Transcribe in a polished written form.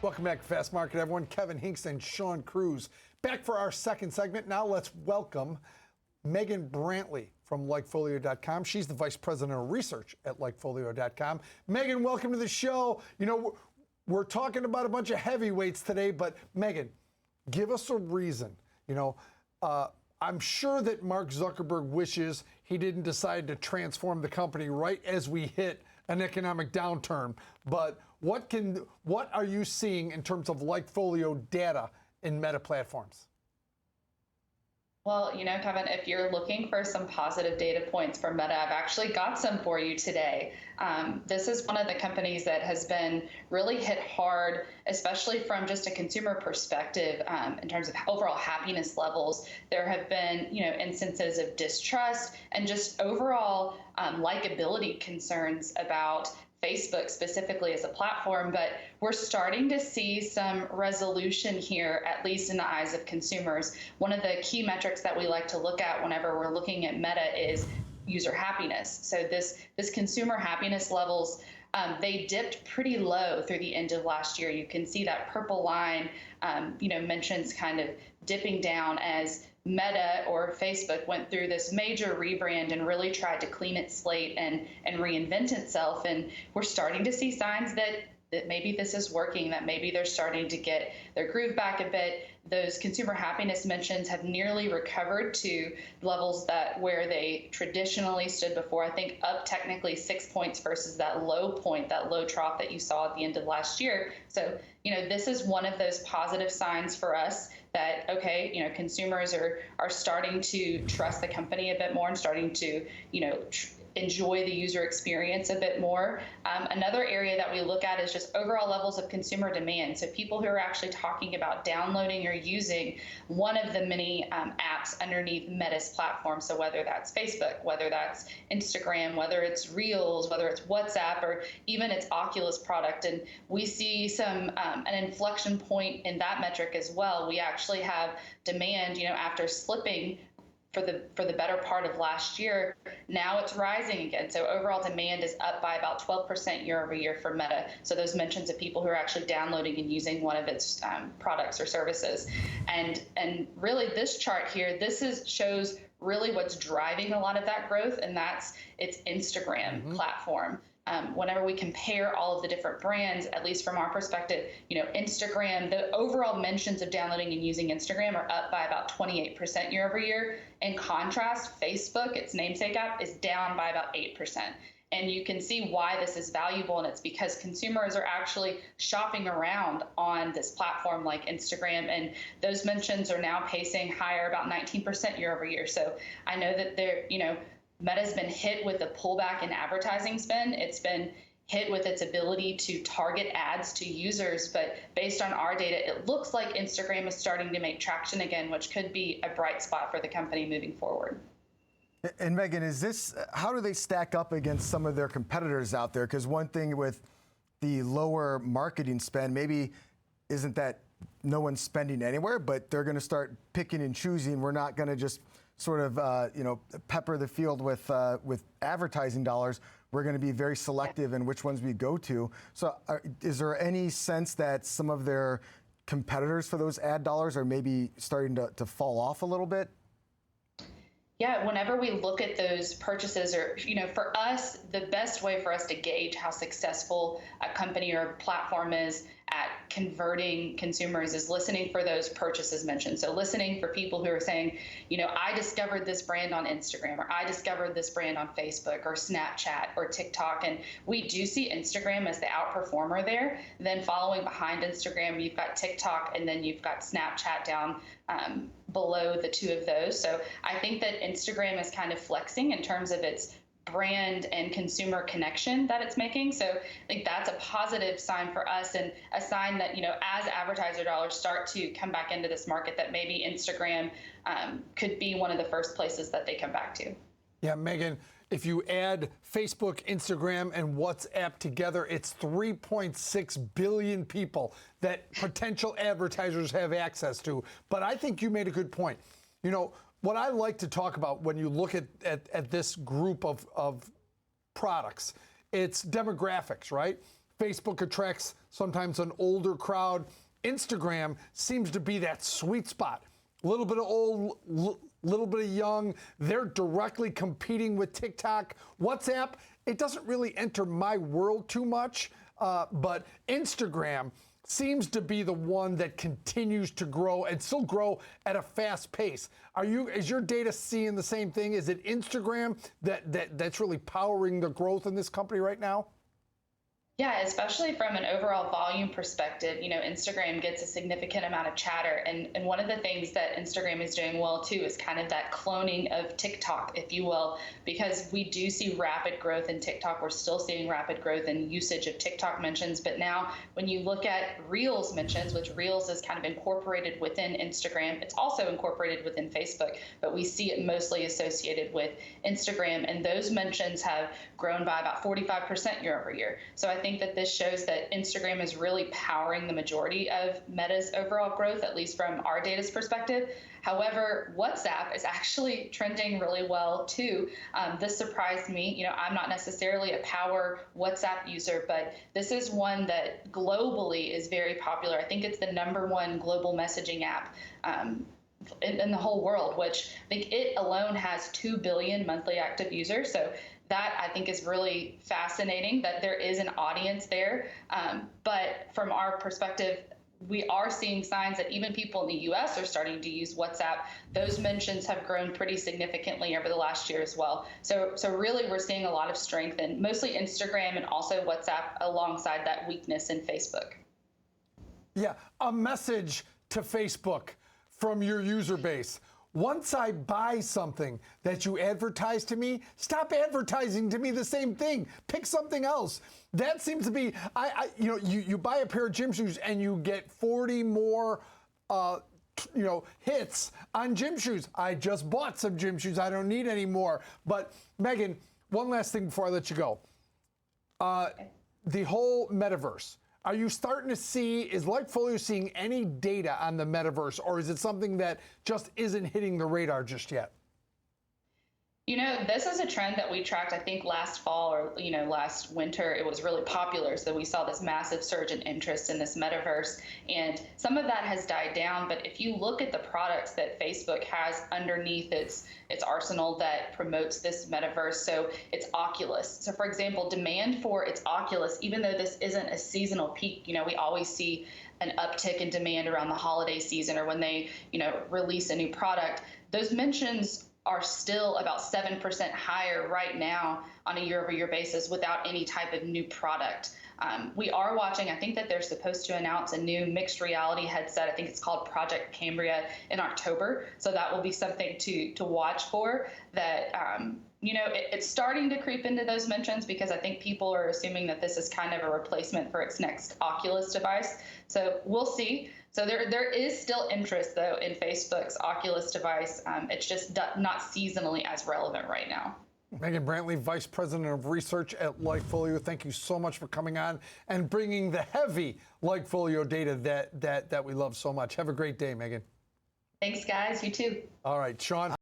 Welcome back to Fast Market, everyone. Kevin Hinks and Shawn Cruz back for our second segment. Now let's welcome Megan Brantley from LikeFolio.com. She's the Vice President of Research at LikeFolio.com. Megan, welcome to the show. You know, we're talking about a bunch of heavyweights today, but Megan, give us a reason. You know, I'm sure that Mark Zuckerberg wishes he didn't decide to transform the company right as we hit an economic downturn. But what are you seeing in terms of LikeFolio data in Meta platforms? Well, you know, Kevin, if you're looking for some positive data points for Meta, I've actually got some for you today. This is one of the companies that has been really hit hard, especially from just a consumer perspective in terms of overall happiness levels. There have been, you know, instances of distrust and just overall likability concerns about Facebook specifically as a platform, but we're starting to see some resolution here, at least in the eyes of consumers. One of the key metrics that we like to look at whenever we're looking at Meta is user happiness. So this consumer happiness levels, they dipped pretty low through the end of last year. You can see that purple line, you know, mentions kind of dipping down as Meta or Facebook went through this major rebrand and really tried to clean its slate and reinvent itself. And we're starting to see signs that maybe this is working, that maybe they're starting to get their groove back a bit. Those consumer happiness mentions have nearly recovered to levels that where they traditionally stood before. I think up technically 6 points versus that low point, that low trough that you saw at the end of last year. So, you know, this is one of those positive signs for us that, okay, you know, consumers are starting to trust the company a bit more and starting to, you know, enjoy the user experience a bit more. Another area that we look at is just overall levels of consumer demand. So people who are actually talking about downloading or using one of the many apps underneath Meta's platform. So whether that's Facebook, whether that's Instagram, whether it's Reels, whether it's WhatsApp, or even its Oculus product. And we see an inflection point in that metric as well. We actually have demand, you know, after slipping for the better part of last year, now it's rising again. So overall demand is up by about 12% year over year for Meta. So those mentions of people who are actually downloading and using one of its products or services. And really this chart here, shows really what's driving a lot of that growth, and that's its Instagram platform. Whenever we compare all of the different brands, at least from our perspective, you know, Instagram, the overall mentions of downloading and using Instagram are up by about 28% year over year. In contrast, Facebook, its namesake app, is down by about 8%. And you can see why this is valuable, and it's because consumers are actually shopping around on this platform like Instagram, and those mentions are now pacing higher, about 19% year over year. So I know that they're, you know, Meta's been hit with a pullback in advertising spend. It's been hit with its ability to target ads to users, but based on our data, it looks like Instagram is starting to make traction again, which could be a bright spot for the company moving forward. And Megan, how do they stack up against some of their competitors out there? Because one thing with the lower marketing spend, maybe isn't that no one's spending anywhere, but they're going to start picking and choosing. We're not going to just sort of, you know, pepper the field with advertising dollars. We're going to be very selective in which ones we go to. So is there any sense that some of their competitors for those ad dollars are maybe starting to fall off a little bit? Yeah, whenever we look at those purchases, or, you know, for us, the best way for us to gauge how successful a company or a platform is at converting consumers is listening for those purchases mentioned. So listening for people who are saying, you know, I discovered this brand on Instagram, or I discovered this brand on Facebook or Snapchat or TikTok. And we do see Instagram as the outperformer there. Then following behind Instagram, you've got TikTok, and then you've got Snapchat down below the two of those. So I think that Instagram is kind of flexing in terms of its brand and consumer connection that it's making. So I think that's a positive sign for us, and a sign that, you know, as advertiser dollars start to come back into this market, that maybe Instagram could be one of the first places that they come back to. Yeah, Megan, if you add Facebook, Instagram, and WhatsApp together, it's 3.6 billion people that potential advertisers have access to. But I think you made a good point. You know, what I like to talk about when you look at this group of products, it's demographics, right? Facebook attracts sometimes an older crowd. Instagram seems to be that sweet spot. A little bit of old, little bit of young. They're directly competing with TikTok. WhatsApp, it doesn't really enter my world too much, but Instagram seems to be the one that continues to grow and still grow at a fast pace. Is your data seeing the same thing? Is it Instagram that's really powering the growth in this company right now? Yeah, especially from an overall volume perspective, Instagram gets a significant amount of chatter. And one of the things that Instagram is doing well, too, is kind of that cloning of TikTok, if you will, because we do see rapid growth in TikTok. We're still seeing rapid growth in usage of TikTok mentions. But now when you look at Reels mentions, which Reels is kind of incorporated within Instagram, it's also incorporated within Facebook, but we see it mostly associated with Instagram. And those mentions have grown by about 45% year over year. So I think that this shows that Instagram is really powering the majority of Meta's overall growth, at least from our data's perspective. However, WhatsApp is actually trending really well too. This surprised me. I'm not necessarily a power WhatsApp user, but this is one that globally is very popular. I think it's the #1 global messaging app in the whole world, which I think it alone has 2 billion monthly active users. So that I think is really fascinating that there is an audience there. But from our perspective, we are seeing signs that even people in the US are starting to use WhatsApp. Those mentions have grown pretty significantly over the last year as well. So really we're seeing a lot of strength in mostly Instagram and also WhatsApp alongside that weakness in Facebook. Yeah, a message to Facebook from your user base. Once I buy something that you advertise to me, stop advertising to me the same thing. Pick something else. That seems to be, you buy a pair of gym shoes and you get 40 more, hits on gym shoes. I just bought some gym shoes. I don't need any more. But Megan, one last thing before I let you go. The whole metaverse. Are you starting to see, is LikeFolio seeing any data on the metaverse, or is it something that just isn't hitting the radar just yet? This is a trend that we tracked, I think, last fall or, last winter. It was really popular. So we saw this massive surge in interest in this metaverse. And some of that has died down. But if you look at the products that Facebook has underneath its arsenal that promotes this metaverse, so it's Oculus. So, for example, demand for its Oculus, even though this isn't a seasonal peak, we always see an uptick in demand around the holiday season or when they, release a new product. Those mentions are still about 7% higher right now on a year-over-year basis without any type of new product. We are watching, I think that they're supposed to announce a new mixed reality headset. I think it's called Project Cambria in October. So that will be something to watch for that, it's starting to creep into those mentions because I think people are assuming that this is kind of a replacement for its next Oculus device. So we'll see. So there is still interest, though, in Facebook's Oculus device. It's just not seasonally as relevant right now. Megan Brantley, Vice President of Research at LikeFolio, thank you so much for coming on and bringing the heavy LikeFolio data that we love so much. Have a great day, Megan. Thanks, guys. You too. All right, Shawn.